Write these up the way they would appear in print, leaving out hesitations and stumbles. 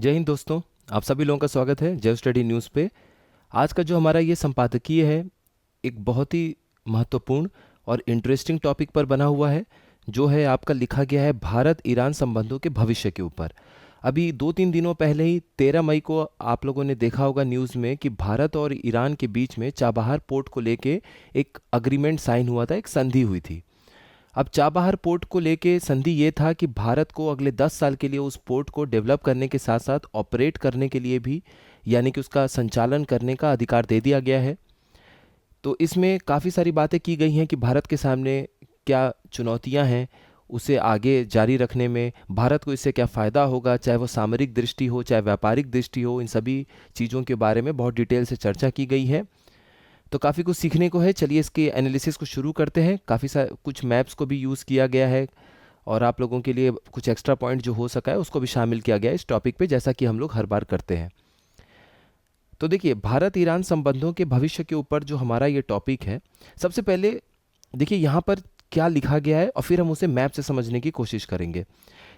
जय हिंद दोस्तों। आप सभी लोगों का स्वागत है जय स्टडी न्यूज़ पे। आज का जो हमारा ये संपादकीय है एक बहुत ही महत्वपूर्ण और इंटरेस्टिंग टॉपिक पर बना हुआ है, जो है आपका लिखा गया है भारत ईरान संबंधों के भविष्य के ऊपर। अभी 2-3 दिनों पहले ही 13 मई को आप लोगों ने देखा होगा न्यूज़ में कि भारत और ईरान के बीच में चाबहार पोर्ट को लेके एक अग्रीमेंट साइन हुआ था, एक संधि हुई थी। अब चाबहार पोर्ट को लेके संधि ये था कि भारत को अगले 10 साल के लिए उस पोर्ट को डेवलप करने के साथ साथ ऑपरेट करने के लिए भी, यानी कि उसका संचालन करने का अधिकार दे दिया गया है। तो इसमें काफ़ी सारी बातें की गई हैं कि भारत के सामने क्या चुनौतियां हैं, उसे आगे जारी रखने में भारत को इससे क्या फ़ायदा होगा, चाहे वो सामरिक दृष्टि हो चाहे व्यापारिक दृष्टि हो। इन सभी चीज़ों के बारे में बहुत डिटेल से चर्चा की गई है। तो काफ़ी कुछ सीखने को है। चलिए इसके एनालिसिस को शुरू करते हैं। कुछ मैप्स को भी यूज़ किया गया है और आप लोगों के लिए कुछ एक्स्ट्रा पॉइंट जो हो सका है उसको भी शामिल किया गया है इस टॉपिक पे, जैसा कि हम लोग हर बार करते हैं। तो देखिए, भारत ईरान संबंधों के भविष्य के ऊपर जो हमारा ये टॉपिक है, सबसे पहले देखिए यहाँ पर क्या लिखा गया है और फिर हम उसे मैप से समझने की कोशिश करेंगे।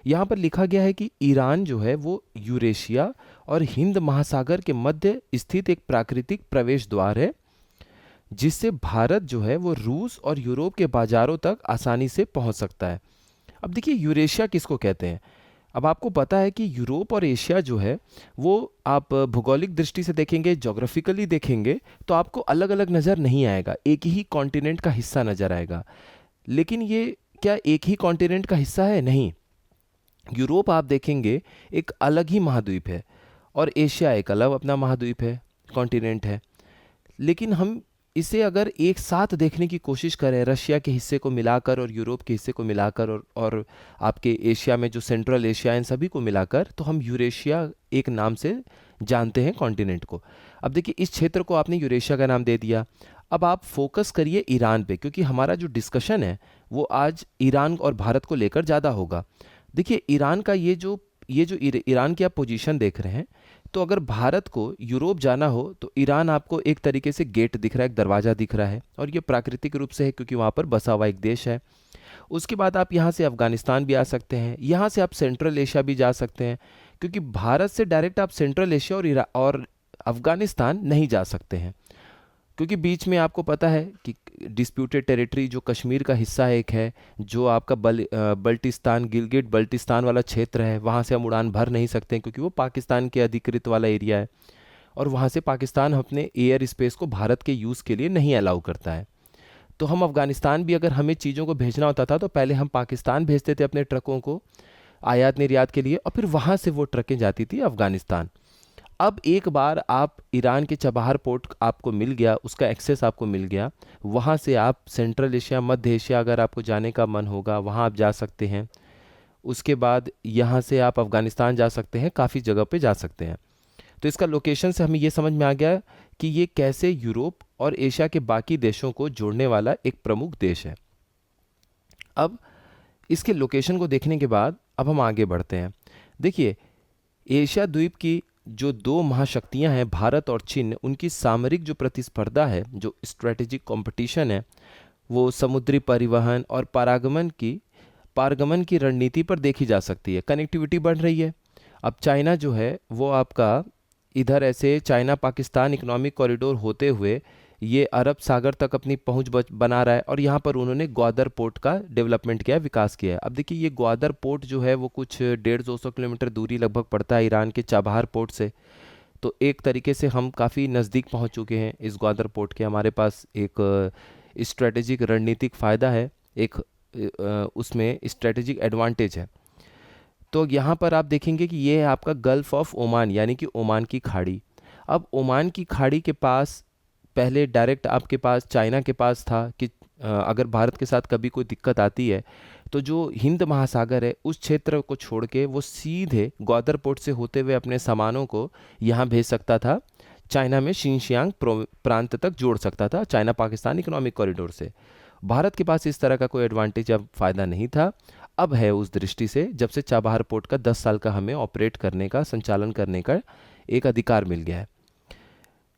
यहाँ पर लिखा गया है कि ईरान जो है वो यूरेशिया और हिंद महासागर के मध्य स्थित एक प्राकृतिक प्रवेश द्वार है, जिससे भारत जो है वो रूस और यूरोप के बाजारों तक आसानी से पहुंच सकता है। अब देखिए, यूरेशिया किसको कहते हैं? अब आपको पता है कि यूरोप और एशिया जो है वो आप भौगोलिक दृष्टि से देखेंगे, जोग्राफिकली देखेंगे तो आपको अलग अलग नज़र नहीं आएगा, एक ही कॉन्टिनेंट का हिस्सा नज़र आएगा। लेकिन ये क्या एक ही कॉन्टिनेंट का हिस्सा है? नहीं। यूरोप आप देखेंगे एक अलग ही महाद्वीप है और एशिया एक अलग अपना महाद्वीप है, कॉन्टिनेंट है। लेकिन हम इसे अगर एक साथ देखने की कोशिश करें, रशिया के हिस्से को मिलाकर और यूरोप के हिस्से को मिलाकर और आपके एशिया में जो सेंट्रल एशिया, इन सभी को मिलाकर, तो हम यूरेशिया एक नाम से जानते हैं कॉन्टिनेंट को। अब देखिए, इस क्षेत्र को आपने यूरेशिया का नाम दे दिया। अब आप फोकस करिए ईरान पे, क्योंकि हमारा जो डिस्कशन है वो आज ईरान और भारत को लेकर ज़्यादा होगा। देखिए, ईरान का ये जो ईरान की आप पोजीशन देख रहे हैं, तो अगर भारत को यूरोप जाना हो तो ईरान आपको एक तरीके से गेट दिख रहा है, एक दरवाज़ा दिख रहा है, और ये प्राकृतिक रूप से है क्योंकि वहाँ पर बसा हुआ एक देश है। उसके बाद आप यहाँ से अफगानिस्तान भी आ सकते हैं, यहाँ से आप सेंट्रल एशिया भी जा सकते हैं, क्योंकि भारत से डायरेक्ट आप सेंट्रल एशिया और अफगानिस्तान नहीं जा सकते हैं, क्योंकि बीच में आपको पता है कि डिस्प्यूटेड टेरिटरी जो कश्मीर का हिस्सा एक है, जो आपका बल्टिस्तान, गिलगिट बल्टिस्तान वाला क्षेत्र है, वहाँ से हम उड़ान भर नहीं सकते हैं क्योंकि वो पाकिस्तान के अधिकृत वाला एरिया है, और वहाँ से पाकिस्तान अपने एयर स्पेस को भारत के यूज़ के लिए नहीं अलाउ करता है। तो हम अफ़गानिस्तान भी अगर हमें चीज़ों को भेजना होता था तो पहले हम पाकिस्तान भेजते थे अपने ट्रकों को आयात निर्यात के लिए, और फिर वहाँ से वो ट्रकें जाती थी अफ़गानिस्तान। अब एक बार आप ईरान के चबहार पोर्ट आपको मिल गया, उसका एक्सेस आपको मिल गया, वहाँ से आप सेंट्रल एशिया, मध्य एशिया अगर आपको जाने का मन होगा वहाँ आप जा सकते हैं। उसके बाद यहाँ से आप अफ़गानिस्तान जा सकते हैं, काफ़ी जगह पे जा सकते हैं। तो इसका लोकेशन से हमें ये समझ में आ गया कि ये कैसे यूरोप और एशिया के बाकी देशों को जोड़ने वाला एक प्रमुख देश है। अब इसके लोकेशन को देखने के बाद अब हम आगे बढ़ते हैं। देखिए, एशिया द्वीप की जो दो महाशक्तियां हैं, भारत और चीन, उनकी सामरिक जो प्रतिस्पर्धा है, जो स्ट्रेटेजिक कंपटीशन है, वो समुद्री परिवहन और पारगमन की रणनीति पर देखी जा सकती है। कनेक्टिविटी बढ़ रही है। अब चाइना जो है वो आपका इधर ऐसे चाइना पाकिस्तान इकोनॉमिक कॉरिडोर होते हुए ये अरब सागर तक अपनी पहुंच बना रहा है, और यहाँ पर उन्होंने ग्वादर पोर्ट का डेवलपमेंट किया है, विकास किया है। अब देखिए, ये ग्वादर पोर्ट जो है वो कुछ 150-200 किलोमीटर दूरी लगभग पड़ता है ईरान के चाबहार पोर्ट से। तो एक तरीके से हम काफ़ी नज़दीक पहुंच चुके हैं इस ग्वादर पोर्ट के। हमारे पास एक स्ट्रेटेजिक रणनीतिक फ़ायदा है, एक उसमें स्ट्रेटेजिक एडवांटेज है। तो यहाँ पर आप देखेंगे कि ये है आपका गल्फ ऑफ ओमान, यानी कि ओमान की खाड़ी। अब ओमान की खाड़ी के पास पहले डायरेक्ट आपके पास चाइना के पास था कि अगर भारत के साथ कभी कोई दिक्कत आती है तो जो हिंद महासागर है उस क्षेत्र को छोड़ के वो सीधे ग्वादर पोर्ट से होते हुए अपने सामानों को यहाँ भेज सकता था, चाइना में शिनजियांग प्रांत तक जोड़ सकता था चाइना पाकिस्तान इकोनॉमिक कॉरिडोर से। भारत के पास इस तरह का कोई एडवांटेज अब फ़ायदा नहीं था। अब है उस दृष्टि से, जब से चाबहार पोर्ट का 10 साल का हमें ऑपरेट करने का, संचालन करने का एक अधिकार मिल गया है।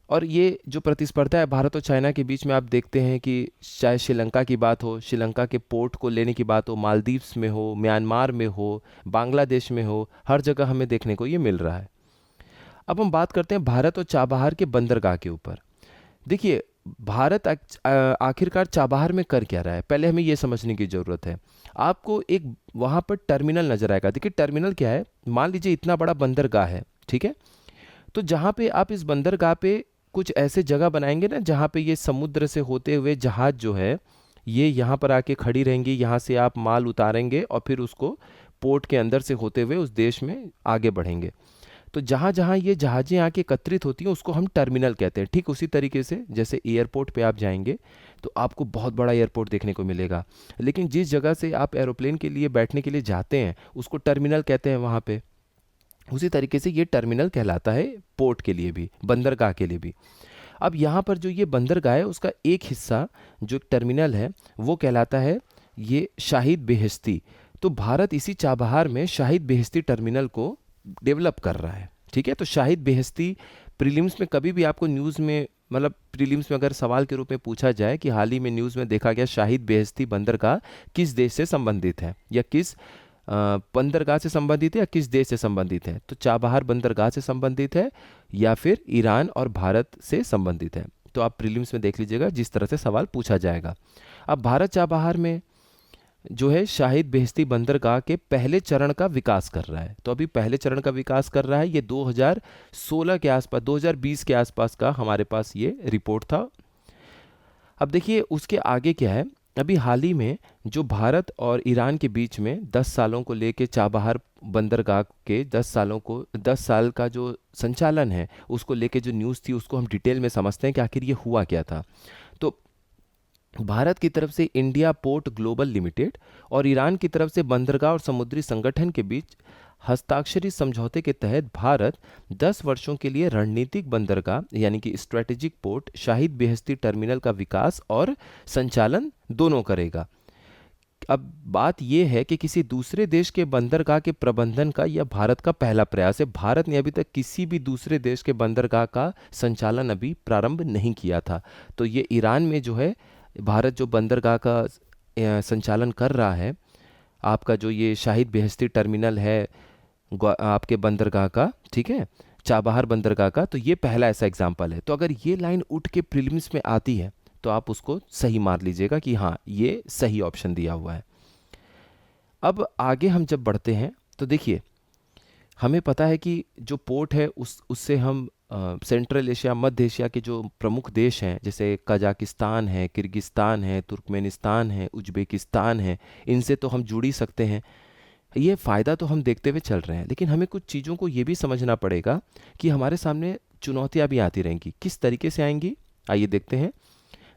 और ये जो प्रतिस्पर्धा है भारत और चाइना के बीच में, आप देखते हैं कि चाहे श्रीलंका की बात हो, श्रीलंका के पोर्ट को लेने की बात हो, मालदीव्स में हो, म्यांमार में हो, बांग्लादेश में हो, हर जगह हमें देखने को ये मिल रहा है। अब हम बात करते हैं भारत और चाबहार के बंदरगाह के ऊपर। देखिए, भारत आखिरकार चाबहार में कर क्या रहा है, पहले हमें ये समझने की ज़रूरत है। आपको एक वहाँ पर टर्मिनल नज़र आएगा। देखिए टर्मिनल क्या है, मान लीजिए इतना बड़ा बंदरगाह है, ठीक है। तो जहाँ पे आप इस बंदरगाह पे कुछ ऐसे जगह बनाएंगे ना जहाँ पे ये समुद्र से होते हुए जहाज़ जो है ये यहाँ पर आके खड़ी रहेंगी, यहाँ से आप माल उतारेंगे और फिर उसको पोर्ट के अंदर से होते हुए उस देश में आगे बढ़ेंगे। तो जहाँ जहाँ ये जहाज़ें आके एकत्रित होती हैं उसको हम टर्मिनल कहते हैं। ठीक उसी तरीके से जैसे एयरपोर्ट पे आप जाएंगे तो आपको बहुत बड़ा एयरपोर्ट देखने को मिलेगा, लेकिन जिस जगह से आप एरोप्लेन के लिए बैठने के लिए जाते हैं उसको टर्मिनल कहते हैं वहाँ पे। उसी तरीके से ये टर्मिनल कहलाता है पोर्ट के लिए भी, बंदरगाह के लिए भी। अब यहाँ पर जो ये बंदरगाह है उसका एक हिस्सा जो टर्मिनल है वो कहलाता है ये शाहिद बेहेश्ती। तो भारत इसी चाबहार में शाहिद बेहेश्ती टर्मिनल को डेवलप कर रहा है, ठीक है। तो शाहिद बेहेश्ती प्रीलिम्स में कभी भी आपको न्यूज़ में, मतलब प्रीलिम्स में अगर सवाल के रूप में पूछा जाए कि हाल ही में न्यूज़ में देखा गया शाहिद बेहेश्ती बंदरगाह किस देश से संबंधित है या किस बंदरगाह से संबंधित है या किस देश से संबंधित है, तो चाबहार बंदरगाह से संबंधित है या फिर ईरान और भारत से संबंधित है। तो आप प्रीलिम्स में देख लीजिएगा जिस तरह से सवाल पूछा जाएगा। अब भारत चाबहार में जो है शाहिद बेहेश्ती बंदरगाह के पहले चरण का विकास कर रहा है। तो अभी पहले चरण का विकास कर रहा है, ये 2016 के आसपास, 2020 के आसपास का हमारे पास ये रिपोर्ट था। अब देखिए उसके आगे क्या है। अभी हाल ही में जो भारत और ईरान के बीच में 10 सालों को लेके चाबहार बंदरगाह के 10 साल का जो संचालन है उसको लेके जो न्यूज़ थी उसको हम डिटेल में समझते हैं कि आखिर ये हुआ क्या था। तो भारत की तरफ से इंडिया पोर्ट ग्लोबल लिमिटेड और ईरान की तरफ से बंदरगाह और समुद्री संगठन के बीच हस्ताक्षरित समझौते के तहत भारत 10 वर्षों के लिए रणनीतिक बंदरगाह यानी कि strategic port Shahid Beheshti terminal का विकास और संचालन दोनों करेगा। अब बात यह है कि किसी दूसरे देश के बंदरगाह के प्रबंधन का यह भारत का पहला प्रयास है। भारत ने अभी तक किसी भी दूसरे देश के बंदरगाह का संचालन अभी प्रारंभ नहीं किया था। तो ये ईरान में जो है भारत जो बंदरगाह का संचालन कर रहा है, आपका जो ये शाहिद बेहेश्ती टर्मिनल है आपके बंदरगाह का, ठीक है, चाबहार बंदरगाह का, तो ये पहला ऐसा एग्जाम्पल है। तो अगर ये लाइन उठ के प्रीलिम्स में आती है तो आप उसको सही मार लीजिएगा कि हाँ ये सही ऑप्शन दिया हुआ है। अब आगे हम जब बढ़ते हैं तो देखिए हमें पता है कि जो पोर्ट है उससे हम सेंट्रल एशिया, मध्य एशिया के जो प्रमुख देश हैं जैसे कजाकिस्तान है, किर्गिस्तान है, तुर्कमेनिस्तान है, उज्बेकिस्तान है, इनसे तो हम जुड़ ही सकते हैं। ये फ़ायदा तो हम देखते हुए चल रहे हैं, लेकिन हमें कुछ चीज़ों को ये भी समझना पड़ेगा कि हमारे सामने चुनौतियाँ भी आती रहेंगी। किस तरीके से आएंगी आइए देखते हैं।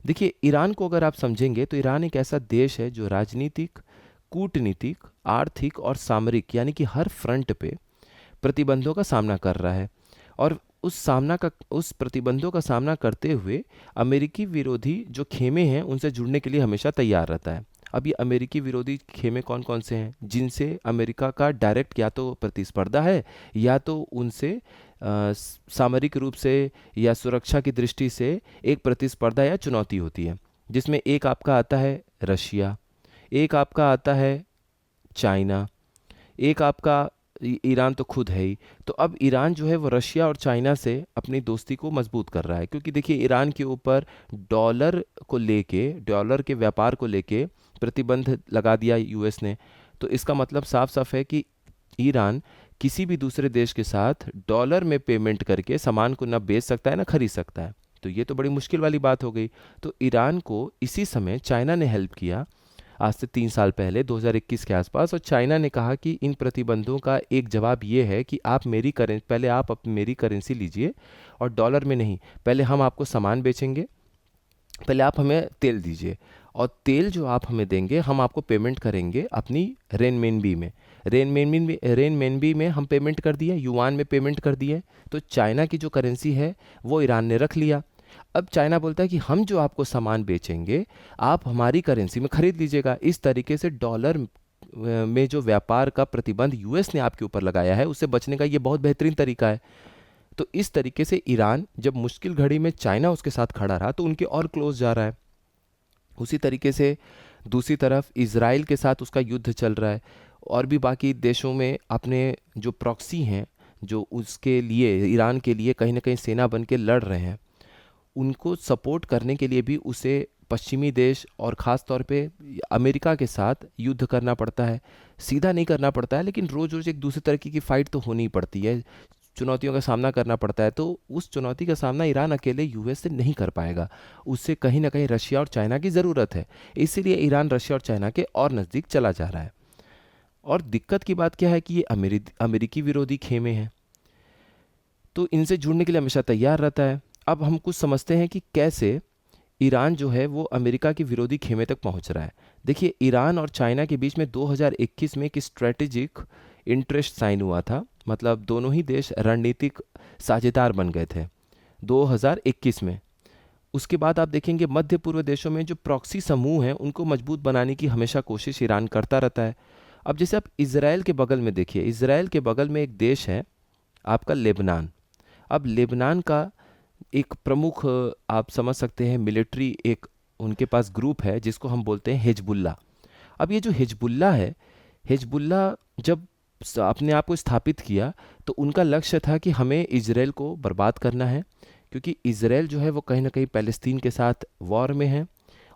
देखिए ईरान को अगर आप समझेंगे तो ईरान एक ऐसा देश है जो राजनीतिक, कूटनीतिक, आर्थिक और सामरिक यानी कि हर फ्रंट पे प्रतिबंधों का सामना कर रहा है और उस प्रतिबंधों का सामना करते हुए अमेरिकी विरोधी जो खेमे हैं उनसे जुड़ने के लिए हमेशा तैयार रहता है। अब ये अमेरिकी विरोधी खेमे कौन कौन से हैं जिनसे अमेरिका का डायरेक्ट या तो प्रतिस्पर्धा है या तो उनसे सामरिक रूप से या सुरक्षा की दृष्टि से एक प्रतिस्पर्धा या चुनौती होती है, जिसमें एक आपका आता है रशिया, एक आपका आता है चाइना, एक आपका ईरान तो खुद है ही। तो अब ईरान जो है वो रशिया और चाइना से अपनी दोस्ती को मजबूत कर रहा है, क्योंकि देखिए ईरान के ऊपर डॉलर के व्यापार को लेके प्रतिबंध लगा दिया यूएस ने। तो इसका मतलब साफ साफ है कि ईरान किसी भी दूसरे देश के साथ डॉलर में पेमेंट करके सामान को ना बेच सकता है ना खरीद सकता है। तो ये तो बड़ी मुश्किल वाली बात हो गई। तो ईरान को इसी समय चाइना ने हेल्प किया आज से 3 साल पहले 2021 के आसपास, और चाइना ने कहा कि इन प्रतिबंधों का एक जवाब ये है कि आप पहले आप मेरी करेंसी लीजिए और डॉलर में नहीं, पहले हम आपको सामान बेचेंगे, पहले आप हमें तेल दीजिए और तेल जो आप हमें देंगे हम आपको पेमेंट करेंगे अपनी रेनमेनबी में। रेनमेनबी में हम पेमेंट कर दिए, युआन में पेमेंट कर दिए। तो चाइना की जो करेंसी है वो ईरान ने रख लिया। अब चाइना बोलता है कि हम जो आपको सामान बेचेंगे आप हमारी करेंसी में खरीद लीजिएगा। इस तरीके से डॉलर में जो व्यापार का प्रतिबंध यूएस ने आपके ऊपर लगाया है उससे बचने का ये बहुत बेहतरीन तरीका है। तो इस तरीके से ईरान जब मुश्किल घड़ी में चाइना उसके साथ खड़ा रहा तो उनके और क्लोज जा रहा है। उसी तरीके से दूसरी तरफ इजराइल के साथ उसका युद्ध चल रहा है और भी बाकी देशों में अपने जो प्रॉक्सी हैं, जो उसके लिए, ईरान के लिए कहीं ना कहीं सेना बन के लड़ रहे हैं, उनको सपोर्ट करने के लिए भी उसे पश्चिमी देश और ख़ास तौर पे अमेरिका के साथ युद्ध करना पड़ता है। सीधा नहीं करना पड़ता है, लेकिन रोज़ रोज़ एक दूसरे तरीके की फ़ाइट तो होनी ही पड़ती है, चुनौतियों का सामना करना पड़ता है। तो उस चुनौती का सामना ईरान अकेले यूएस से नहीं कर पाएगा, उससे कहीं ना कहीं रशिया और चाइना की ज़रूरत है। इसीलिए ईरान रशिया और चाइना के और नज़दीक चला जा रहा है। और दिक्कत की बात क्या है कि ये अमेरिकी विरोधी खेमे हैं, तो इनसे जुड़ने के लिए हमेशा तैयार रहता है। अब हम कुछ समझते हैं कि कैसे ईरान जो है वो अमेरिका के विरोधी खेमे तक पहुंच रहा है। देखिए, ईरान और चाइना के बीच में 2021 में एक स्ट्रेटेजिक इंटरेस्ट साइन हुआ था, मतलब दोनों ही देश रणनीतिक साझेदार बन गए थे 2021 में। उसके बाद आप देखेंगे मध्य पूर्व देशों में जो प्रॉक्सी समूह हैं उनको मजबूत बनाने की हमेशा कोशिश ईरान करता रहता है। अब जैसे आप इसराइल के बगल में देखिए, इसराइल के बगल में एक देश है आपका लेबनान। अब लेबनान का एक प्रमुख आप समझ सकते हैं मिलिट्री, एक उनके पास ग्रुप है जिसको हम बोलते हैं हिजबुल्ला। अब ये जो हिजबुल्ला है, हिजबुल्ला जब अपने आप को स्थापित किया तो उनका लक्ष्य था कि हमें इजराइल को बर्बाद करना है, क्योंकि इजराइल जो है वो कहीं ना कहीं पैलेस्तीन के साथ वॉर में है,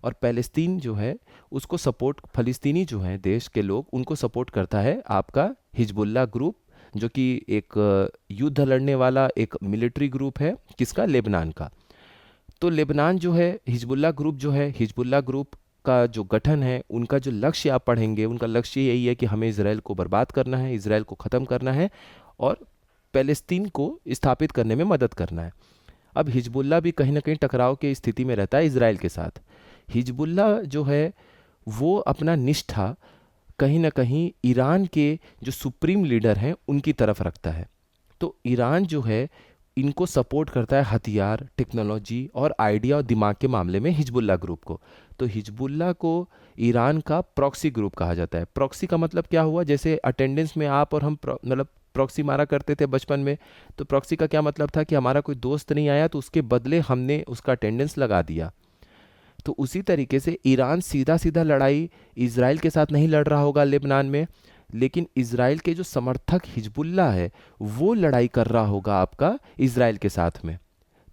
और पैलेस्तीन जो है उसको सपोर्ट, फ़लस्तीनी जो हैं देश के लोग, उनको सपोर्ट करता है आपका हिजबुल्ला ग्रुप, जो कि एक युद्ध लड़ने वाला एक मिलिट्री ग्रुप है, किसका, लेबनान का। तो लेबनान जो है, हिजबुल्ला ग्रुप जो है, हिजबुल्ला ग्रुप का जो गठन है, उनका जो लक्ष्य आप पढ़ेंगे, उनका लक्ष्य यही है कि हमें इजराइल को बर्बाद करना है, इजराइल को ख़त्म करना है और पैलेस्तीन को स्थापित करने में मदद करना है। अब हिजबुल्ला भी कहीं ना कहीं टकराव की स्थिति में रहता है इजराइल के साथ। हिजबुल्ला जो है वो अपना निष्ठा कहीं ना कहीं ईरान के जो सुप्रीम लीडर हैं उनकी तरफ रखता है। तो ईरान जो है इनको सपोर्ट करता है हथियार, टेक्नोलॉजी और आइडिया और दिमाग के मामले में हिजबुल्ला ग्रुप को। तो हिजबुल्ला को ईरान का प्रॉक्सी ग्रुप कहा जाता है। प्रॉक्सी का मतलब क्या हुआ, जैसे अटेंडेंस में आप और हम मतलब प्रॉक्सी मारा करते थे बचपन में, तो प्रॉक्सी का क्या मतलब था कि हमारा कोई दोस्त नहीं आया तो उसके बदले हमने उसका अटेंडेंस लगा दिया। तो उसी तरीके से ईरान सीधा सीधा लड़ाई इजराइल के साथ नहीं लड़ रहा होगा लेबनान में, लेकिन इजराइल के जो समर्थक हिजबुल्ला है वो लड़ाई कर रहा होगा आपका इजराइल के साथ में।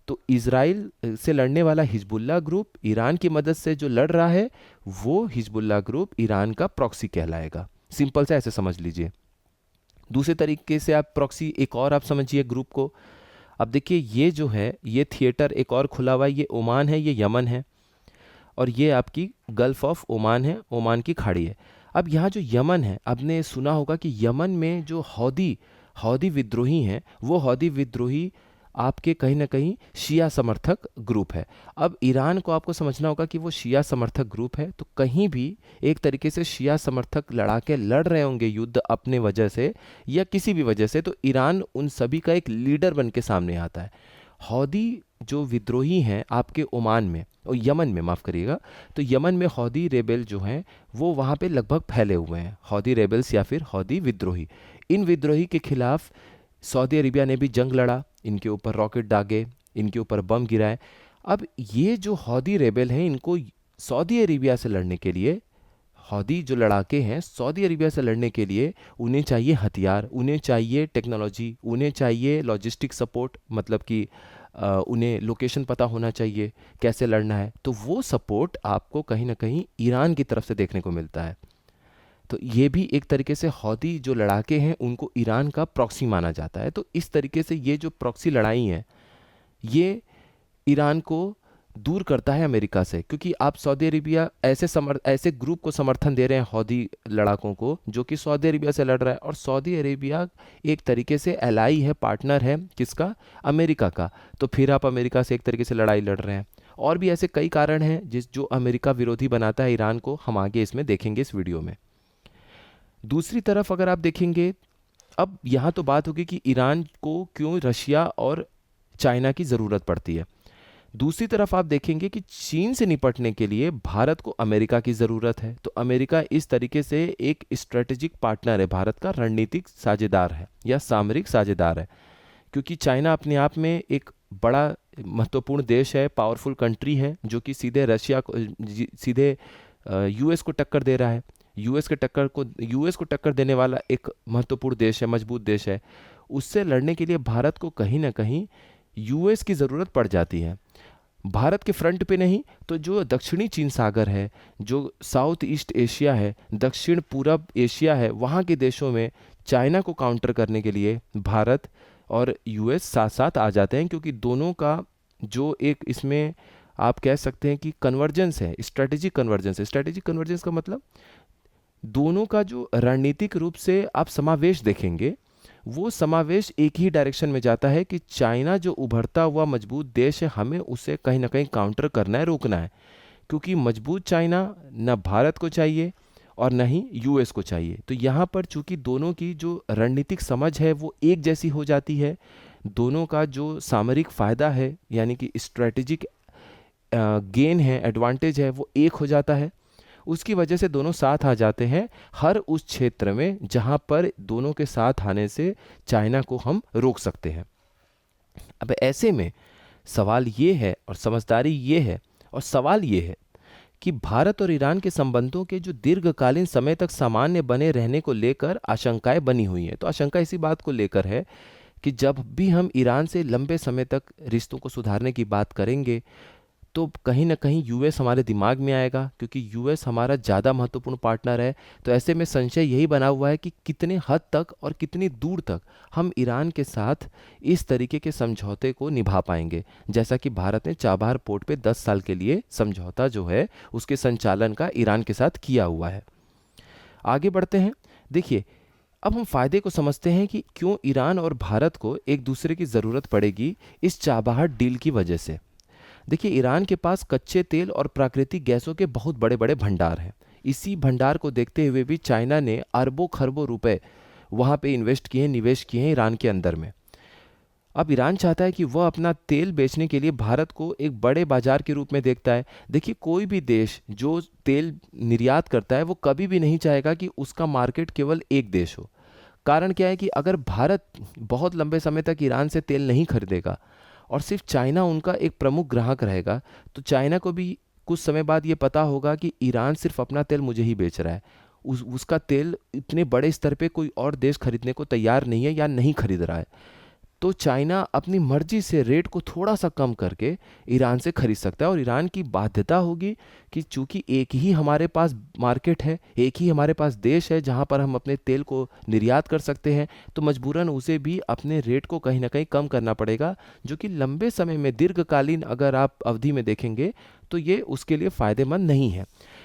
तो इजराइल से लड़ने वाला हिजबुल्ला ग्रुप ईरान की मदद से जो लड़ रहा है, वो हिजबुल्ला ग्रुप ईरान का प्रॉक्सी कहलाएगा। सिंपल से ऐसे समझ लीजिए। दूसरे तरीके से आप प्रॉक्सी एक और आप समझिए ग्रुप को। अब देखिए, ये जो है ये थिएटर एक और खुला हुआ है, ये ओमान है, ये यमन है, और ये आपकी गल्फ ऑफ ओमान है, ओमान की खाड़ी है। अब यहाँ जो यमन है, आपने सुना होगा कि यमन में जो हौदी हौदी विद्रोही हैं, वो हौदी विद्रोही आपके कहीं ना कहीं शिया समर्थक ग्रुप है। अब ईरान को आपको समझना होगा कि वो शिया समर्थक ग्रुप है, तो कहीं भी एक तरीके से शिया समर्थक लड़ाके लड़ रहे होंगे युद्ध अपने वजह से या किसी भी वजह से, तो ईरान उन सभी का एक लीडर बन के सामने आता है। हौदी जो विद्रोही हैं आपके ओमान में और यमन में, माफ़ करिएगा, तो यमन में हौदी रेबेल जो हैं वो वहाँ पे लगभग फैले हुए हैं, हौदी रेबेल्स या फिर हौदी विद्रोही। इन विद्रोही के खिलाफ सऊदी अरेबिया ने भी जंग लड़ा, इनके ऊपर रॉकेट दागे, इनके ऊपर बम गिराए। अब ये जो हौदी रेबेल हैं, इनको सऊदी अरेबिया से लड़ने के लिए, हौदी जो लड़ाके हैं सऊदी अरेबिया से लड़ने के लिए उन्हें चाहिए हथियार, उन्हें चाहिए टेक्नोलॉजी, उन्हें चाहिए लॉजिस्टिक सपोर्ट, मतलब कि उन्हें लोकेशन पता होना चाहिए कैसे लड़ना है। तो वो सपोर्ट आपको कहीं ना कहीं ईरान की तरफ से देखने को मिलता है। तो ये भी एक तरीके से हौदी जो लड़ाके हैं उनको ईरान का प्रॉक्सी माना जाता है। तो इस तरीके से ये जो प्रॉक्सी लड़ाई है ये ईरान को दूर करता है अमेरिका से, क्योंकि आप सऊदी अरेबिया ऐसे ग्रुप को समर्थन दे रहे हैं हौदी लड़ाकों को जो कि सऊदी अरेबिया से लड़ रहा है, और सऊदी अरेबिया एक तरीके से एलाई है, पार्टनर है किसका, अमेरिका का। तो फिर आप अमेरिका से एक तरीके से लड़ाई लड़ रहे हैं। और भी ऐसे कई कारण हैं जो अमेरिका विरोधी बनाता है ईरान को, हम आगे इसमें देखेंगे इस वीडियो में। दूसरी तरफ अगर आप देखेंगे, अब यहाँ तो बात होगी कि ईरान को क्यों रशिया और चाइना की ज़रूरत पड़ती है। दूसरी तरफ आप देखेंगे कि चीन से निपटने के लिए भारत को अमेरिका की ज़रूरत है। तो अमेरिका इस तरीके से एक स्ट्रेटेजिक पार्टनर है, भारत का रणनीतिक साझेदार है या सामरिक साझेदार है, क्योंकि चाइना अपने आप में एक बड़ा महत्वपूर्ण देश है, पावरफुल कंट्री है, जो कि सीधे रशिया को, सीधे यूएस को टक्कर दे रहा है। यूएस को टक्कर देने वाला एक महत्वपूर्ण देश है, मजबूत देश है। उससे लड़ने के लिए भारत को कहीं ना कहीं यूएस की ज़रूरत पड़ जाती है। भारत के फ्रंट पे नहीं तो जो दक्षिणी चीन सागर है, जो साउथ ईस्ट एशिया है, दक्षिण पूरब एशिया है, वहाँ के देशों में चाइना को काउंटर करने के लिए भारत और यूएस साथ साथ आ जाते हैं, क्योंकि दोनों का जो एक इसमें आप कह सकते हैं कि कन्वर्जेंस है, स्ट्रेटेजिक कन्वर्जेंस है। स्ट्रेटेजिक कन्वर्जेंस का मतलब दोनों का जो रणनीतिक रूप से आप समावेश देखेंगे, वो समावेश एक ही डायरेक्शन में जाता है कि चाइना जो उभरता हुआ मजबूत देश है, हमें उसे कहीं ना कहीं काउंटर करना है, रोकना है। क्योंकि मजबूत चाइना न भारत को चाहिए और न ही यूएस को चाहिए। तो यहाँ पर चूंकि दोनों की जो रणनीतिक समझ है वो एक जैसी हो जाती है, दोनों का जो सामरिक फायदा है यानी कि स्ट्रेटेजिक गेन है, एडवांटेज है, वो एक हो जाता है। उसकी वजह से दोनों साथ आ जाते हैं हर उस क्षेत्र में जहां पर दोनों के साथ आने से चाइना को हम रोक सकते हैं। अब ऐसे में सवाल ये है और समझदारी ये है और सवाल ये है कि भारत और ईरान के संबंधों के जो दीर्घकालीन समय तक सामान्य बने रहने को लेकर आशंकाएं बनी हुई हैं। तो आशंका इसी बात को लेकर है कि जब भी हम ईरान से लंबे समय तक रिश्तों को सुधारने की बात करेंगे तो कहीं ना कहीं यूएस हमारे दिमाग में आएगा, क्योंकि यूएस हमारा ज़्यादा महत्वपूर्ण पार्टनर है। तो ऐसे में संशय यही बना हुआ है कि कितने हद तक और कितनी दूर तक हम ईरान के साथ इस तरीके के समझौते को निभा पाएंगे, जैसा कि भारत ने चाबहार पोर्ट पे 10 साल के लिए समझौता जो है उसके संचालन का ईरान के साथ किया हुआ है। आगे बढ़ते हैं। देखिए, अब हम फायदे को समझते हैं कि क्यों ईरान और भारत को एक दूसरे की ज़रूरत पड़ेगी इस चाबहार डील की वजह से। देखिए, ईरान के पास कच्चे तेल और प्राकृतिक गैसों के बहुत बड़े बड़े भंडार हैं। इसी भंडार को देखते हुए भी चाइना ने अरबों खरबों रुपए वहाँ पे इन्वेस्ट किए हैं, निवेश किए हैं ईरान के अंदर में। अब ईरान चाहता है कि वह अपना तेल बेचने के लिए भारत को एक बड़े बाजार के रूप में देखता है। देखिए, कोई भी देश जो तेल निर्यात करता है वो कभी भी नहीं चाहेगा कि उसका मार्केट केवल एक देश हो। कारण क्या है कि अगर भारत बहुत लंबे समय तक ईरान से तेल नहीं खरीदेगा और सिर्फ चाइना उनका एक प्रमुख ग्राहक रहेगा, तो चाइना को भी कुछ समय बाद ये पता होगा कि ईरान सिर्फ अपना तेल मुझे ही बेच रहा है, उसका तेल इतने बड़े स्तर पे कोई और देश खरीदने को तैयार नहीं है या नहीं खरीद रहा है। तो चाइना अपनी मर्जी से रेट को थोड़ा सा कम करके ईरान से खरीद सकता है, और ईरान की बाध्यता होगी कि चूंकि एक ही हमारे पास मार्केट है, एक ही हमारे पास देश है जहां पर हम अपने तेल को निर्यात कर सकते हैं, तो मजबूरन उसे भी अपने रेट को कहीं ना कहीं कम करना पड़ेगा, जो कि लंबे समय में दीर्घकालीन अगर आप अवधि में देखेंगे तो ये उसके लिए फ़ायदेमंद नहीं है।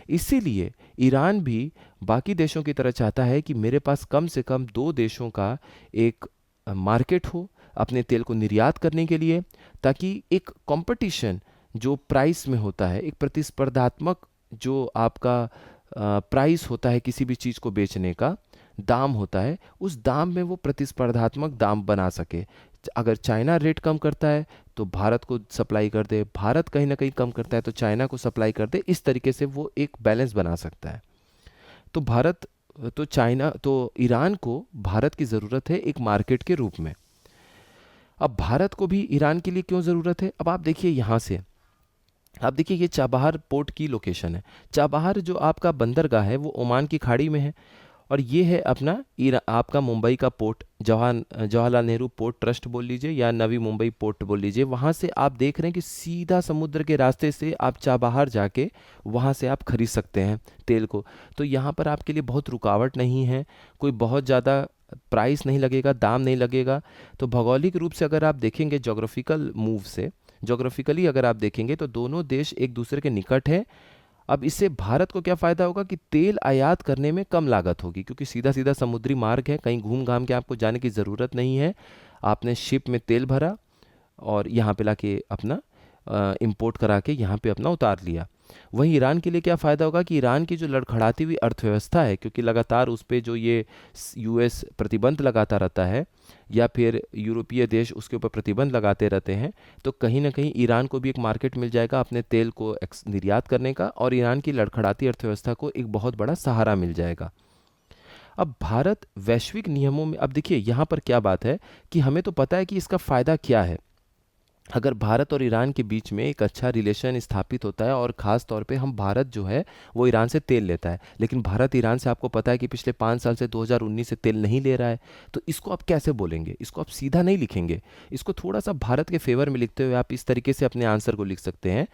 इसीलिए ईरान भी बाकी देशों की तरह चाहता है कि मेरे पास कम से कम दो देशों का एक मार्केट हो अपने तेल को निर्यात करने के लिए, ताकि एक कंपटीशन जो प्राइस में होता है, एक प्रतिस्पर्धात्मक जो आपका प्राइस होता है किसी भी चीज़ को बेचने का दाम होता है, उस दाम में वो प्रतिस्पर्धात्मक दाम बना सके। अगर चाइना रेट कम करता है तो भारत को सप्लाई कर दे, भारत कहीं ना कहीं कम करता है तो चाइना को सप्लाई कर दे, इस तरीके से वो एक बैलेंस बना सकता है। तो भारत तो चाइना तो ईरान को भारत की ज़रूरत है एक मार्केट के रूप में। अब भारत को भी ईरान के लिए क्यों ज़रूरत है? अब आप देखिए, यहाँ से आप देखिए ये चाबहार पोर्ट की लोकेशन है। चाबहार जो आपका बंदरगाह है वो ओमान की खाड़ी में है, और ये है अपना आपका मुंबई का port, Jawaharlal Nehru port trust बोल लीजिए या नवी मुंबई पोर्ट बोल लीजिए। वहाँ से आप देख रहे हैं कि सीधा समुद्र के रास्ते से आप चाबहार जाके वहाँ से आप खरीद सकते हैं तेल को। तो यहाँ पर आपके लिए बहुत रुकावट नहीं है, कोई बहुत ज़्यादा प्राइस नहीं लगेगा, दाम नहीं लगेगा। तो भौगोलिक रूप से अगर आप देखेंगे, जोग्राफिकल मूव से जोग्राफिकली अगर आप देखेंगे तो दोनों देश एक दूसरे के निकट हैं। अब इससे भारत को क्या फ़ायदा होगा कि तेल आयात करने में कम लागत होगी, क्योंकि सीधा सीधा समुद्री मार्ग है, कहीं घूम घाम के आपको जाने की ज़रूरत नहीं है। आपने शिप में तेल भरा और यहाँ पे लाके अपना इंपोर्ट करा के यहाँ पे अपना उतार लिया। वहीं ईरान के लिए क्या फ़ायदा होगा कि ईरान की जो लड़खड़ाती हुई अर्थव्यवस्था है, क्योंकि लगातार उस पर जो ये यूएस प्रतिबंध लगाता रहता है या फिर यूरोपीय देश उसके ऊपर प्रतिबंध लगाते रहते हैं, तो कहीं ना कहीं ईरान को भी एक मार्केट मिल जाएगा अपने तेल को निर्यात करने का, और ईरान की लड़खड़ाती अर्थव्यवस्था को एक बहुत बड़ा सहारा मिल जाएगा। अब भारत वैश्विक नियमों में, अब देखिए यहाँ पर क्या बात है कि हमें तो पता है कि इसका फ़ायदा क्या है। अगर भारत और ईरान के बीच में एक अच्छा रिलेशन स्थापित होता है और ख़ास तौर पे हम भारत जो है वो ईरान से तेल लेता है, लेकिन भारत ईरान से आपको पता है कि पिछले 5 साल से 2019 से तेल नहीं ले रहा है, तो इसको आप कैसे बोलेंगे? इसको आप सीधा नहीं लिखेंगे, इसको थोड़ा सा भारत के फेवर में लिखते हुए आप इस तरीके से अपने आंसर को लिख सकते हैं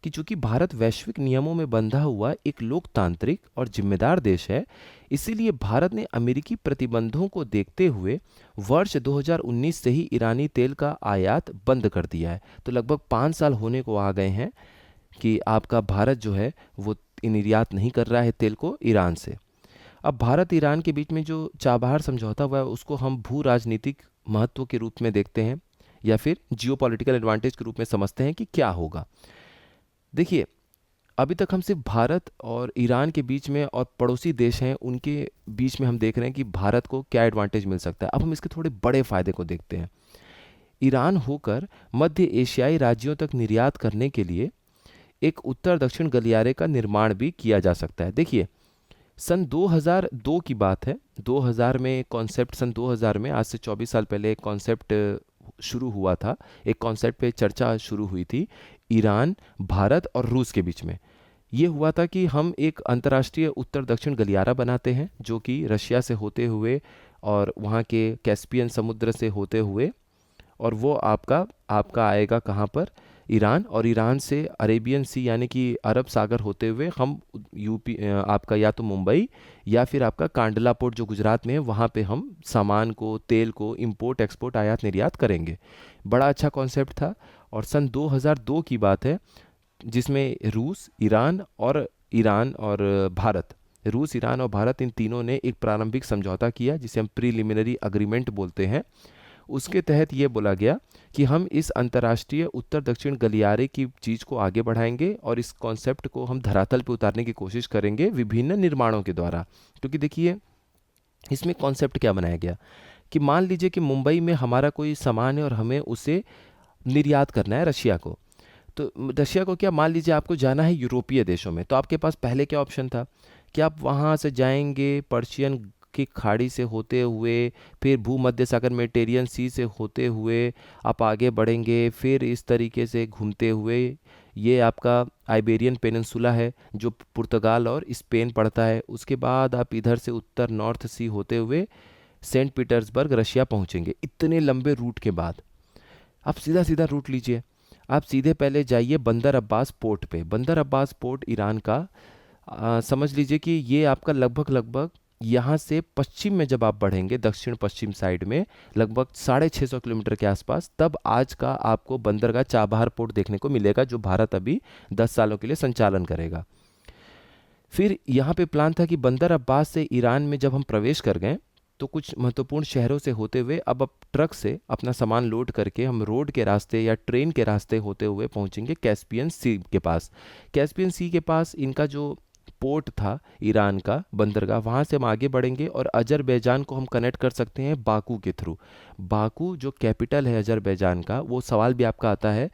कि चूंकि भारत वैश्विक नियमों में बंधा हुआ एक लोकतांत्रिक और जिम्मेदार देश है, इसीलिए भारत ने अमेरिकी प्रतिबंधों को देखते हुए वर्ष 2019 से ही ईरानी तेल का आयात बंद कर दिया है। तो लगभग 5 साल होने को आ गए हैं कि आपका भारत जो है वो निर्यात नहीं कर रहा है तेल को ईरान से। अब भारत ईरान के बीच में जो चाबहार समझौता हुआ है उसको हम भू राजनीतिक महत्व के रूप में देखते हैं या फिर जियोपॉलिटिकल एडवांटेज के रूप में समझते हैं कि क्या होगा। देखिए, अभी तक हम सिर्फ भारत और ईरान के बीच में और पड़ोसी देश हैं उनके बीच में हम देख रहे हैं कि भारत को क्या एडवांटेज मिल सकता है। अब हम इसके थोड़े बड़े फायदे को देखते हैं। ईरान होकर मध्य एशियाई राज्यों तक निर्यात करने के लिए एक उत्तर दक्षिण गलियारे का निर्माण भी किया जा सकता है। देखिए, सन 2002 की बात है। 2000 में कॉन्सेप्ट, सन 2000 में, आज से 24 साल पहले एक कॉन्सेप्ट शुरू हुआ था। एक कॉन्सेप्ट पे चर्चा शुरू हुई थी ईरान, भारत और रूस के बीच में। ये हुआ था कि हम एक अंतर्राष्ट्रीय उत्तर दक्षिण गलियारा बनाते हैं जो कि रशिया से होते हुए और वहाँ के कैस्पियन समुद्र से होते हुए, और वो आपका आपका आएगा कहाँ पर? ईरान, और ईरान से अरेबियन सी यानी कि अरब सागर होते हुए हम यूपी, आपका या तो मुंबई या फिर आपका कांडला पोर्ट जो गुजरात में है वहाँ पे हम सामान को, तेल को इंपोर्ट एक्सपोर्ट आयात निर्यात करेंगे। बड़ा अच्छा कॉन्सेप्ट था। और सन 2002 की बात है जिसमें रूस, ईरान और भारत, इन तीनों ने एक प्रारंभिक समझौता किया जिसे हम प्रीलिमिनरी अग्रीमेंट बोलते हैं। उसके तहत ये बोला गया कि हम इस अंतर्राष्ट्रीय उत्तर दक्षिण गलियारे की चीज़ को आगे बढ़ाएंगे और इस कॉन्सेप्ट को हम धरातल पे उतारने की कोशिश करेंगे विभिन्न निर्माणों के द्वारा। क्योंकि देखिए, इसमें कॉन्सेप्ट क्या बनाया गया कि मान लीजिए कि मुंबई में हमारा कोई सामान है और हमें उसे निर्यात करना है रशिया को। तो रशिया को क्या, मान लीजिए आपको जाना है यूरोपीय देशों में, तो आपके पास पहले क्या ऑप्शन था कि आप वहाँ से जाएंगे पर्शियन की खाड़ी से होते हुए, फिर भूमध्य सागर मेडिटेरियन सी से होते हुए आप आगे बढ़ेंगे, फिर इस तरीके से घूमते हुए ये आपका आइबेरियन पेनिनसुला है जो पुर्तगाल और स्पेन पड़ता है। उसके बाद आप इधर से उत्तर नॉर्थ सी होते हुए सेंट पीटर्सबर्ग रशिया पहुंचेंगे। इतने लंबे रूट के बाद आप सीधा सीधा रूट लीजिए। आप सीधे पहले जाइए बंदर अब्बास पोर्ट पे। बंदर अब्बास पोर्ट ईरान का, समझ लीजिए कि ये आपका लगभग लगभग यहाँ से पश्चिम में जब आप बढ़ेंगे, दक्षिण पश्चिम साइड में लगभग 650 किलोमीटर के आसपास, तब आज का आपको बंदरगाह चाबहार पोर्ट देखने को मिलेगा जो भारत अभी 10 सालों के लिए संचालन करेगा। फिर यहाँ पे प्लान था कि बंदर अब्बास से ईरान में जब हम प्रवेश कर गए तो कुछ महत्वपूर्ण शहरों से होते हुए अब ट्रक से अपना सामान लोड करके हम रोड के रास्ते या ट्रेन के रास्ते होते हुए पहुंचेंगे कैस्पियन सी के पास। कैस्पियन सी के पास इनका जो पोर्ट था ईरान का बंदरगाह, वहाँ से हम आगे बढ़ेंगे और अजरबैजान को हम कनेक्ट कर सकते हैं बाकू के थ्रू। बाकू जो कैपिटल है अजरबैजान का, वो सवाल भी आपका आता है,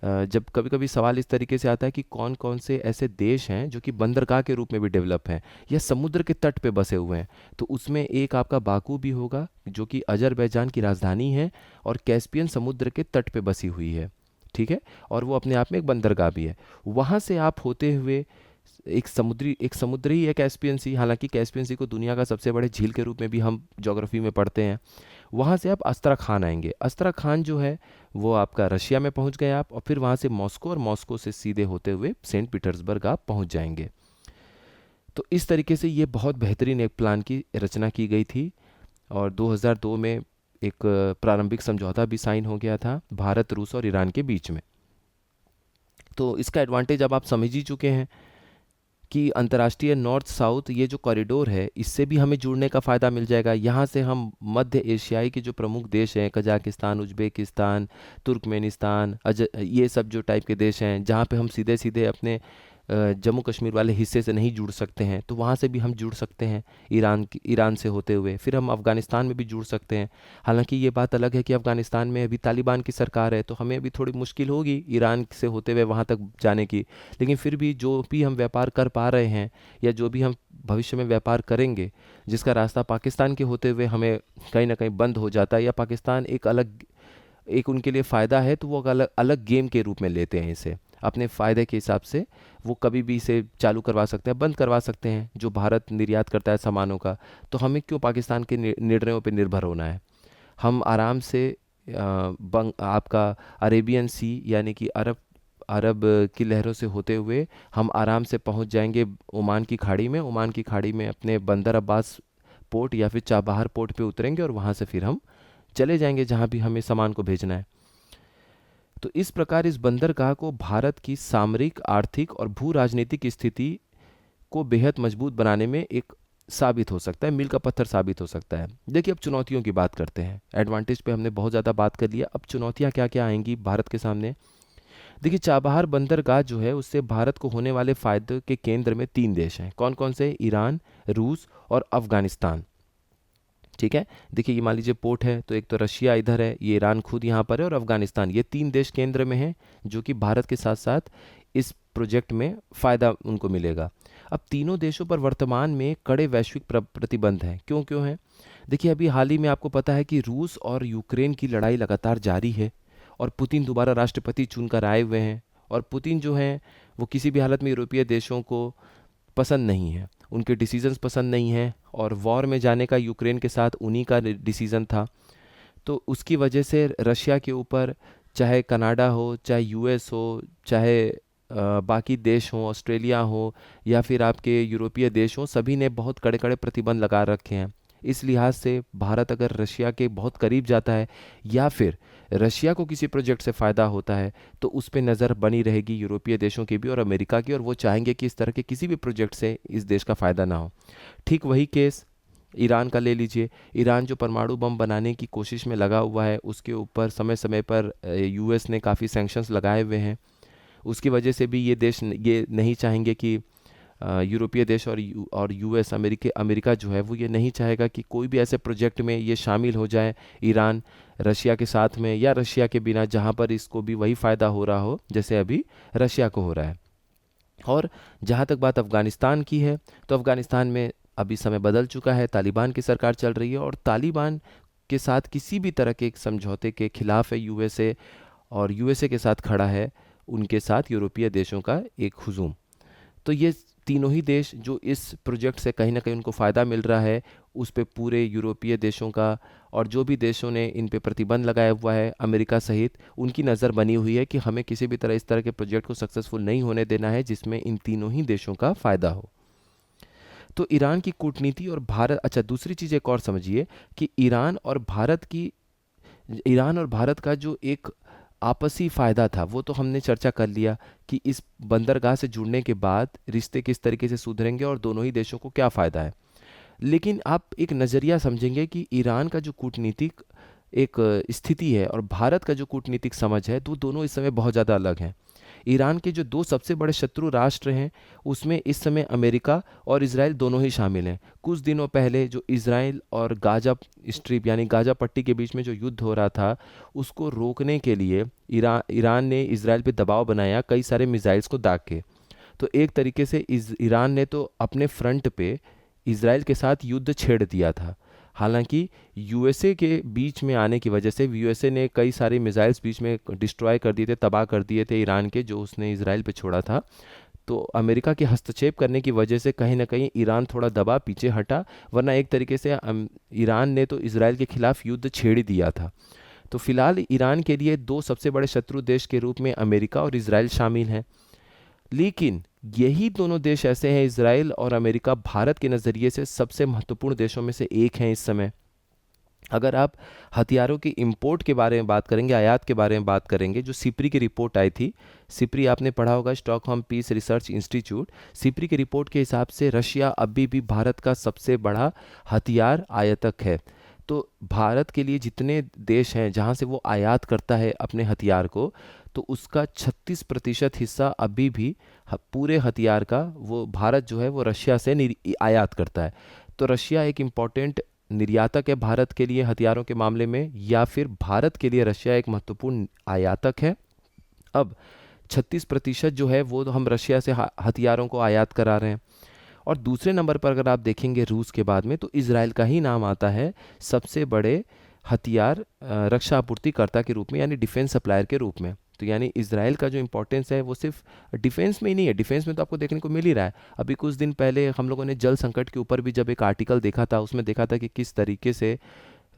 जब कभी कभी सवाल इस तरीके से आता है कि कौन कौन से ऐसे देश हैं जो कि बंदरगाह के रूप में भी डेवलप हैं या समुद्र के तट पे बसे हुए हैं, तो उसमें एक आपका बाकू भी होगा जो कि अजरबैजान की राजधानी है और कैस्पियन समुद्र के तट पे बसी हुई है। ठीक है, और वो अपने आप में एक बंदरगाह भी है। वहाँ से आप होते हुए एक समुद्री ही है कैस्पियन सी, हालांकि कैस्पियन सी को दुनिया का सबसे बड़े झील के रूप में भी हम ज्योग्राफी में पढ़ते हैं। वहाँ से आप अस्त्रखान आएंगे। अस्त्रखान जो है वो आपका रशिया में पहुँच गए आप, और फिर वहाँ से मॉस्को, और मॉस्को से सीधे होते हुए सेंट पीटर्सबर्ग आप पहुँच जाएंगे। तो इस तरीके से ये बहुत बेहतरीन एक प्लान की रचना की गई थी और 2002 में एक प्रारंभिक समझौता भी साइन हो गया था भारत, रूस और ईरान के बीच में। तो इसका एडवांटेज अब आप समझ ही चुके हैं कि अंतर्राष्ट्रीय नॉर्थ साउथ ये जो कॉरिडोर है इससे भी हमें जुड़ने का फ़ायदा मिल जाएगा। यहाँ से हम मध्य एशियाई के जो प्रमुख देश हैं, कजाकिस्तान, उज्बेकिस्तान, तुर्कमेनिस्तान, ये सब जो टाइप के देश हैं जहाँ पे हम सीधे सीधे अपने जम्मू कश्मीर वाले हिस्से से नहीं जुड़ सकते हैं, तो वहाँ से भी हम जुड़ सकते हैं ईरान से होते हुए। फिर हम अफ़गानिस्तान में भी जुड़ सकते हैं। हालांकि ये बात अलग है कि अफ़गानिस्तान में अभी तालिबान की सरकार है, तो हमें अभी थोड़ी मुश्किल होगी ईरान से होते हुए वहाँ तक जाने की। लेकिन फिर भी जो भी हम व्यापार कर पा रहे हैं या जो भी हम भविष्य में व्यापार करेंगे जिसका रास्ता पाकिस्तान के होते हुए हमें कहीं ना कहीं बंद हो जाता है, या पाकिस्तान एक अलग एक उनके लिए फ़ायदा है तो वो अलग अलग गेम के रूप में लेते हैं इसे, अपने फ़ायदे के हिसाब से वो कभी भी इसे चालू करवा सकते हैं, बंद करवा सकते हैं, जो भारत निर्यात करता है सामानों का। तो हमें क्यों पाकिस्तान के निर्णयों पर निर्भर होना है? हम आराम से बंग आपका अरेबियन सी यानी कि अरब अरब की लहरों से होते हुए हम आराम से पहुंच जाएंगे ओमान की खाड़ी में। ओमान की खाड़ी में अपने बंदर अब्बास पोर्ट या फिर चाबहार पोर्ट पे उतरेंगे और वहां से फिर हम चले जाएंगे जहां भी हमें सामान को भेजना है। तो इस प्रकार इस बंदरगाह को भारत की सामरिक, आर्थिक और भू राजनीतिक स्थिति को बेहद मजबूत बनाने में एक साबित हो सकता है, मील का पत्थर साबित हो सकता है। देखिए अब चुनौतियों की बात करते हैं। एडवांटेज पे हमने बहुत ज़्यादा बात कर लिया, अब चुनौतियाँ क्या क्या आएंगी भारत के सामने। देखिए चाबहार बंदरगाह जो है उससे भारत को होने वाले फायदे के केंद्र में 3 देश हैं। कौन कौन से? ईरान, रूस और अफगानिस्तान। ठीक है, देखिए ये मान लीजिए पोर्ट है, तो एक तो रशिया इधर है, ये ईरान खुद यहाँ पर है, और अफगानिस्तान, ये 3 देश केंद्र में हैं जो कि भारत के साथ साथ इस प्रोजेक्ट में फ़ायदा उनको मिलेगा। अब तीनों देशों पर वर्तमान में कड़े वैश्विक प्रतिबंध हैं। क्यों क्यों हैं? देखिए अभी हाल ही में आपको पता है कि रूस और यूक्रेन की लड़ाई लगातार जारी है और पुतिन दोबारा राष्ट्रपति चुनकर आए हुए हैं। और पुतिन जो हैं वो किसी भी हालत में यूरोपीय देशों को पसंद नहीं है, उनके डिसीजंस पसंद नहीं हैं, और वॉर में जाने का यूक्रेन के साथ उन्हीं का डिसीजन था। तो उसकी वजह से रशिया के ऊपर चाहे कनाडा हो, चाहे यूएस हो, चाहे बाकी देश हों, ऑस्ट्रेलिया हो या फिर आपके यूरोपीय देश हों, सभी ने बहुत कड़े कड़े प्रतिबंध लगा रखे हैं। इस लिहाज से भारत अगर रशिया के बहुत करीब जाता है या फिर रशिया को किसी प्रोजेक्ट से फ़ायदा होता है तो उस पर नज़र बनी रहेगी यूरोपीय देशों की भी और अमेरिका की, और वो चाहेंगे कि इस तरह के किसी भी प्रोजेक्ट से इस देश का फ़ायदा ना हो। ठीक वही केस ईरान का ले लीजिए। ईरान जो परमाणु बम बनाने की कोशिश में लगा हुआ है, उसके ऊपर समय समय पर यूएस ने काफ़ी सैंक्शंस लगाए हुए हैं। उसकी वजह से भी ये देश ये नहीं चाहेंगे कि यूरोपीय देश और यूएस अमेरिका जो है वो ये नहीं चाहेगा कि कोई भी ऐसे प्रोजेक्ट में ये शामिल हो जाए ईरान रशिया के साथ में या रशिया के बिना, जहाँ पर इसको भी वही फ़ायदा हो रहा हो जैसे अभी रशिया को हो रहा है। और जहाँ तक बात अफ़गानिस्तान की है, तो अफ़गानिस्तान में अभी समय बदल चुका है, तालिबान की सरकार चल रही है और तालिबान के साथ किसी भी तरह के समझौते के खिलाफ है यूएसए, और यूएसए के साथ खड़ा है उनके साथ यूरोपीय देशों का एक हुजूम। तो ये तीनों ही देश जो इस प्रोजेक्ट से कहीं ना कहीं उनको फ़ायदा मिल रहा है, उस पे पूरे यूरोपीय देशों का और जो भी देशों ने इन पे प्रतिबंध लगाया हुआ है अमेरिका सहित, उनकी नज़र बनी हुई है कि हमें किसी भी तरह इस तरह के प्रोजेक्ट को सक्सेसफुल नहीं होने देना है जिसमें इन तीनों ही देशों का फ़ायदा हो। तो ईरान की कूटनीति और भारत, अच्छा दूसरी चीज़ एक और समझिए कि ईरान और भारत का जो एक आपसी फ़ायदा था वो तो हमने चर्चा कर लिया कि इस बंदरगाह से जुड़ने के बाद रिश्ते किस तरीके से सुधरेंगे और दोनों ही देशों को क्या फ़ायदा है। लेकिन आप एक नज़रिया समझेंगे कि ईरान का जो कूटनीतिक एक स्थिति है और भारत का जो कूटनीतिक समझ है, तो दोनों इस समय बहुत ज़्यादा अलग हैं। ईरान के जो 2 सबसे बड़े शत्रु राष्ट्र हैं उसमें इस समय अमेरिका और इजराइल दोनों ही शामिल हैं। कुछ दिनों पहले जो इजराइल और गाजा स्ट्रिप यानी गाजा पट्टी के बीच में जो युद्ध हो रहा था, उसको रोकने के लिए ईरान ने इजराइल पे दबाव बनाया कई सारे मिसाइल्स को दाग के। तो एक तरीके से ईरान ने तो अपने फ्रंट पे इजराइल के साथ युद्ध छेड़ दिया था। हालांकि यूएसए के बीच में आने की वजह से यूएसए ने कई सारे मिसाइल्स बीच में डिस्ट्रॉय कर दिए थे, तबाह कर दिए थे ईरान के, जो उसने इजराइल पे छोड़ा था। तो अमेरिका के हस्तक्षेप करने की वजह से कहीं ना कहीं ईरान थोड़ा दबा पीछे हटा, वरना एक तरीके से ईरान ने तो इजराइल के खिलाफ युद्ध छेड़ ही दिया था। तो फिलहाल ईरान के लिए 2 सबसे बड़े शत्रु देश के रूप में अमेरिका और इजराइल शामिल हैं। लेकिन यही दोनों देश ऐसे हैं, इजराइल और अमेरिका, भारत के नज़रिए से सबसे महत्वपूर्ण देशों में से एक हैं इस समय। अगर आप हथियारों की इंपोर्ट के बारे में बात करेंगे, आयात के बारे में बात करेंगे, जो सिप्री की रिपोर्ट आई थी, सिप्री आपने पढ़ा होगा, Stockholm peace research institute, SIPRI की रिपोर्ट के हिसाब से रशिया अभी भी भारत का सबसे बड़ा हथियार आयातक है। तो भारत के लिए जितने देश हैं जहाँ से वो आयात करता है अपने हथियार को, तो उसका 36% हिस्सा अभी भी पूरे हथियार का वो भारत जो है वो रशिया से आयात करता है। तो रशिया एक इम्पॉर्टेंट निर्यातक है भारत के लिए हथियारों के मामले में, या फिर भारत के लिए रशिया एक महत्वपूर्ण आयातक है। अब 36% जो है वो हम रशिया से हथियारों को आयात करा रहे हैं। और दूसरे नंबर पर अगर आप देखेंगे रूस के बाद में, तो इजराइल का ही नाम आता है सबसे बड़े हथियार रक्षा आपूर्तिकर्ता के रूप में, यानी डिफेंस सप्लायर के रूप में। तो यानी इजराइल का जो इम्पोर्टेंस है वो सिर्फ डिफेंस में ही नहीं है, डिफेंस में तो आपको देखने को मिल ही रहा है। अभी कुछ दिन पहले हम लोगों ने जल संकट के ऊपर भी जब एक आर्टिकल देखा था, उसमें देखा था कि किस तरीके से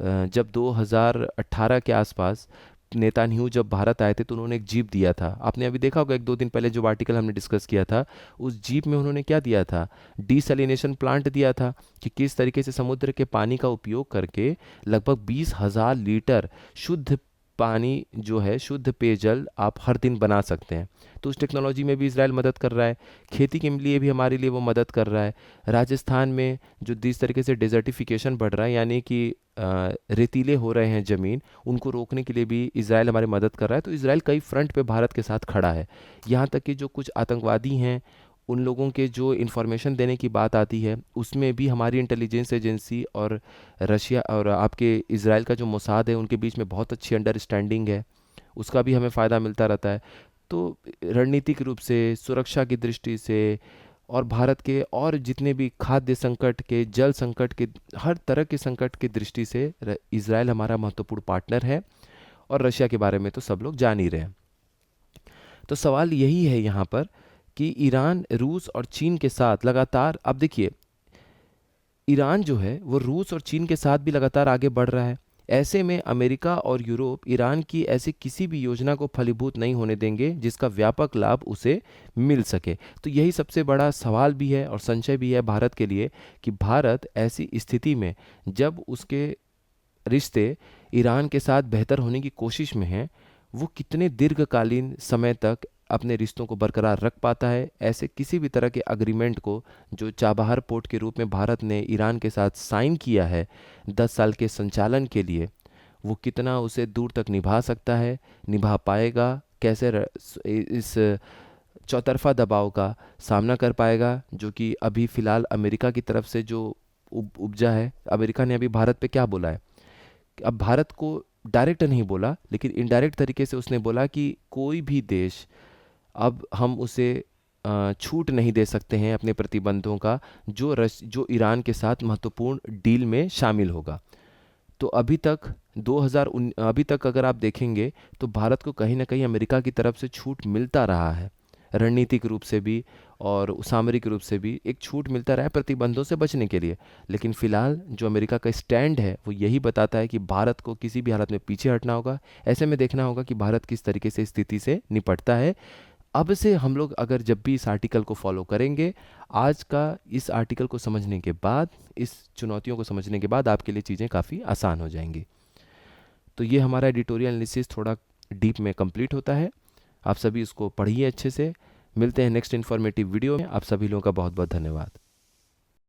जब 2018 के आसपास नेतान्याहू जब भारत आए थे तो उन्होंने एक जीप दिया था। आपने अभी देखा होगा, एक दो दिन पहले जो आर्टिकल हमने डिस्कस किया था, उस जीप में उन्होंने क्या दिया था, डीसैलिनेशन प्लांट दिया था, कि किस तरीके से समुद्र के पानी का उपयोग करके लगभग 20,000 लीटर शुद्ध पानी जो है, शुद्ध पेयजल आप हर दिन बना सकते हैं। तो उस टेक्नोलॉजी में भी इसराइल मदद कर रहा है, खेती के लिए भी हमारे लिए वो मदद कर रहा है। राजस्थान में जो जिस तरीके से डेजर्टिफिकेशन बढ़ रहा है, यानी कि रेतीले हो रहे हैं ज़मीन, उनको रोकने के लिए भी इसराइल हमारी मदद कर रहा है। तो इसराइल कई फ्रंट पे भारत के साथ खड़ा है। यहाँ तक कि जो कुछ आतंकवादी हैं, उन लोगों के जो इन्फॉर्मेशन देने की बात आती है, उसमें भी हमारी इंटेलिजेंस एजेंसी और रशिया और आपके इसराइल का जो मोसाद है, उनके बीच में बहुत अच्छी अंडरस्टैंडिंग है, उसका भी हमें फ़ायदा मिलता रहता है। तो रणनीतिक रूप से, सुरक्षा की दृष्टि से, और भारत के और जितने भी खाद्य संकट के, जल संकट के, हर तरह के संकट की दृष्टि से इसराइल हमारा महत्वपूर्ण पार्टनर है। और रशिया के बारे में तो सब लोग जान ही रहे हैं। तो सवाल यही है यहाँ पर कि ईरान, रूस और चीन के साथ लगातार, अब देखिए ईरान जो है वो रूस और चीन के साथ भी लगातार आगे बढ़ रहा है। ऐसे में अमेरिका और यूरोप ईरान की ऐसी किसी भी योजना को फलीभूत नहीं होने देंगे जिसका व्यापक लाभ उसे मिल सके। तो यही सबसे बड़ा सवाल भी है और संशय भी है भारत के लिए, कि भारत ऐसी स्थिति में जब उसके रिश्ते ईरान के साथ बेहतर होने की कोशिश में हैं, वो कितने दीर्घकालीन समय तक अपने रिश्तों को बरकरार रख पाता है। ऐसे किसी भी तरह के अग्रीमेंट को जो चाबहार पोर्ट के रूप में भारत ने ईरान के साथ साइन किया है 10 साल के संचालन के लिए, वो कितना उसे दूर तक निभा सकता है, निभा पाएगा, कैसे इस चौतरफा दबाव का सामना कर पाएगा, जो कि अभी फ़िलहाल अमेरिका की तरफ से जो उपजा है। अमेरिका ने अभी भारत पे क्या बोला है, अब भारत को डायरेक्ट नहीं बोला, लेकिन इनडायरेक्ट तरीके से उसने बोला कि कोई भी देश अब हम उसे छूट नहीं दे सकते हैं अपने प्रतिबंधों का, जो ईरान के साथ महत्वपूर्ण डील में शामिल होगा। तो अभी तक अगर आप देखेंगे तो भारत को कहीं ना कहीं अमेरिका की तरफ से छूट मिलता रहा है, रणनीतिक रूप से भी और सामरिक रूप से भी एक छूट मिलता रहा है प्रतिबंधों से बचने के लिए। लेकिन फिलहाल जो अमेरिका का स्टैंड है वो यही बताता है कि भारत को किसी भी हालत में पीछे हटना होगा। ऐसे में देखना होगा कि भारत किस तरीके से स्थिति से निपटता है। अब से हम लोग अगर जब भी इस आर्टिकल को फॉलो करेंगे, आज का इस आर्टिकल को समझने के बाद, इस चुनौतियों को समझने के बाद आपके लिए चीज़ें काफ़ी आसान हो जाएंगी। तो ये हमारा एडिटोरियल एनालिसिस थोड़ा डीप में कंप्लीट होता है। आप सभी इसको पढ़िए अच्छे से। मिलते हैं नेक्स्ट इन्फॉर्मेटिव वीडियो में। आप सभी लोगों का बहुत बहुत धन्यवाद।